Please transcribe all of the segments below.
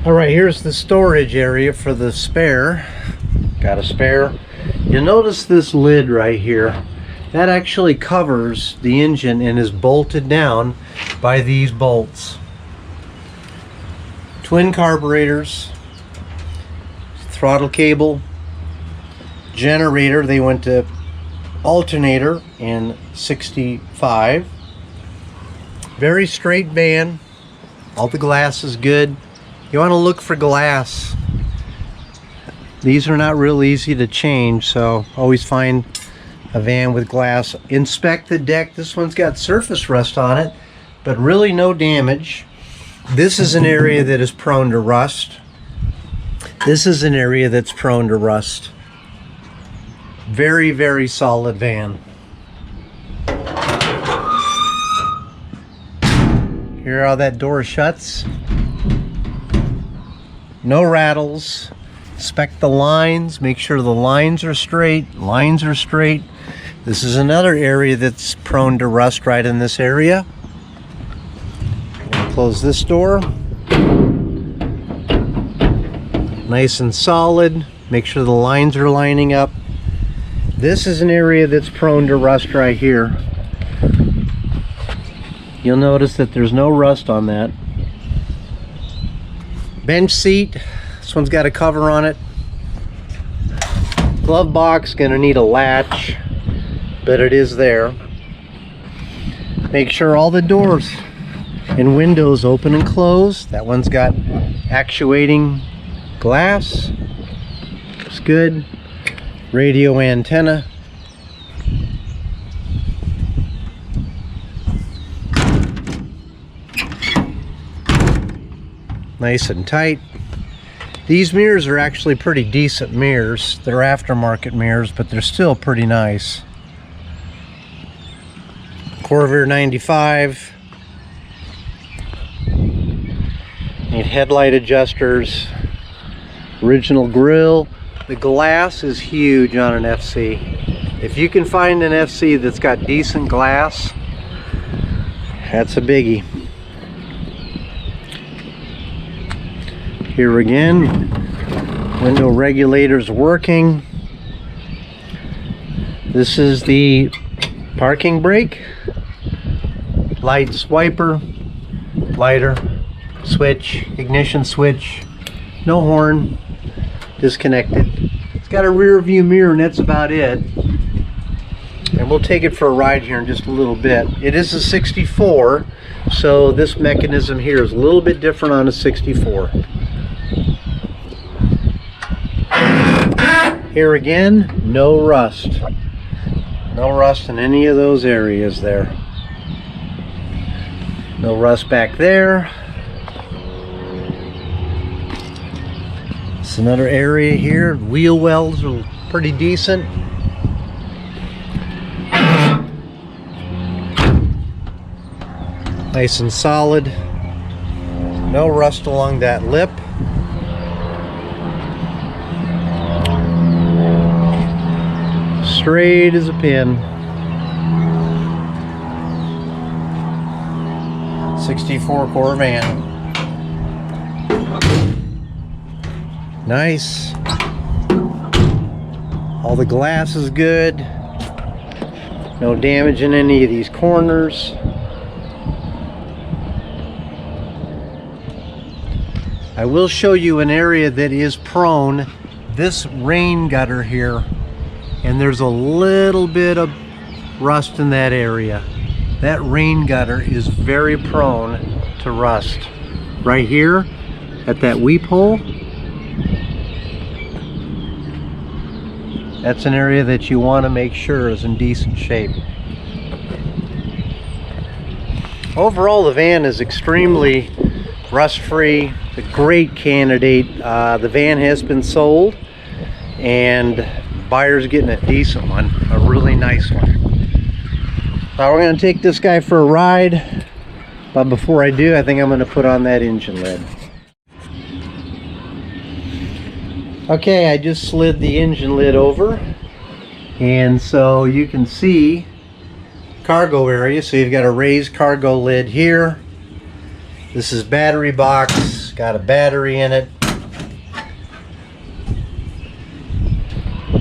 All right, here's the storage area for the spare. Got a spare. You'll notice this lid right here. That actually covers the engine and is bolted down by these bolts. Twin carburetors, throttle cable, generator. They went to alternator in 65. Very straight van. All the glass is good. You want to look for glass. These are not real easy to change, so always find a van with glass. Inspect the deck. This one's got surface rust on it, but really no damage. This is an area that is prone to rust. This is an area that's prone to rust. Very, very solid van. Hear how that door shuts? No rattles. Inspect the lines. Make sure the lines are straight. Lines are straight. This is another area that's prone to rust right in this area. Close this door. Nice and solid. Make sure the lines are lining up. This is an area that's prone to rust right here. You'll notice that there's no rust on that. Bench seat. This one's got a cover on it. Glove box, gonna need a latch, but it is there. Make sure all the doors and windows open and close. That one's got actuating glass. Looks good. Radio antenna. Nice and tight. These mirrors are actually pretty decent mirrors. They're aftermarket mirrors, but they're still pretty nice. Corvair 95. Need headlight adjusters. Original grille. The glass is huge on an FC. If you can find an FC that's got decent glass, that's a biggie. Here again, window regulators working. This is the parking brake. Light swiper, lighter, switch, ignition switch, no horn, disconnected. It's got a rear view mirror and that's about it. And we'll take it for a ride here in just a little bit. It is a 64, so this mechanism here is a little bit different on a 64. Here again, no rust. No rust in any of those areas there. No rust back there. It's another area here. Wheel wells are pretty decent. Nice and solid. No rust along that lip. Straight as a pin. 64 Corvan. Nice. All the glass is good. No damage in any of these corners. I will show you an area that is prone. This rain gutter here, and there's a little bit of rust in that area. That rain gutter is very prone to rust. Right here at that weep hole, that's an area that you want to make sure is in decent shape. Overall, the van is extremely rust-free. It's a great candidate. The van has been sold and buyer's getting a decent one, a really nice one. Now we're going to take this guy for a ride, but before I do, I think I'm going to put on that engine lid. Okay, I just slid the engine lid over, and so you can see cargo area. So you've got a raised cargo lid here. This is battery box, got a battery in it.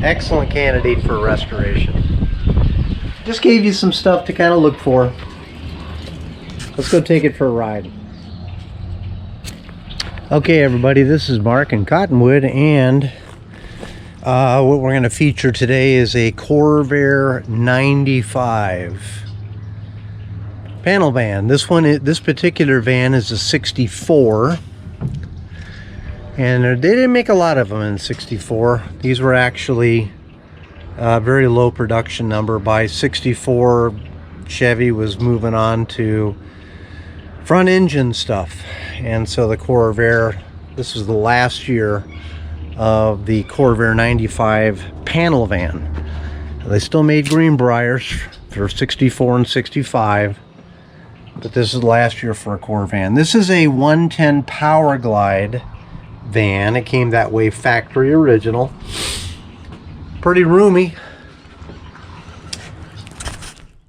Excellent candidate for restoration. Just gave you some stuff to kind of look for. Let's go take it for a ride. Okay everybody, this is Mark in Cottonwood, and what we're going to feature today is a Corvair 95 panel van. This particular van is a 64, and they didn't make a lot of them in 64. These were actually very low production number. By 64, Chevy was moving on to front engine stuff, and so the Corvair, this is the last year of the Corvair 95 panel van. They still made Greenbriers for 64 and 65, but this is the last year for a Corvan. This is a 110 Power Glide van. It came that way, factory original. Pretty roomy.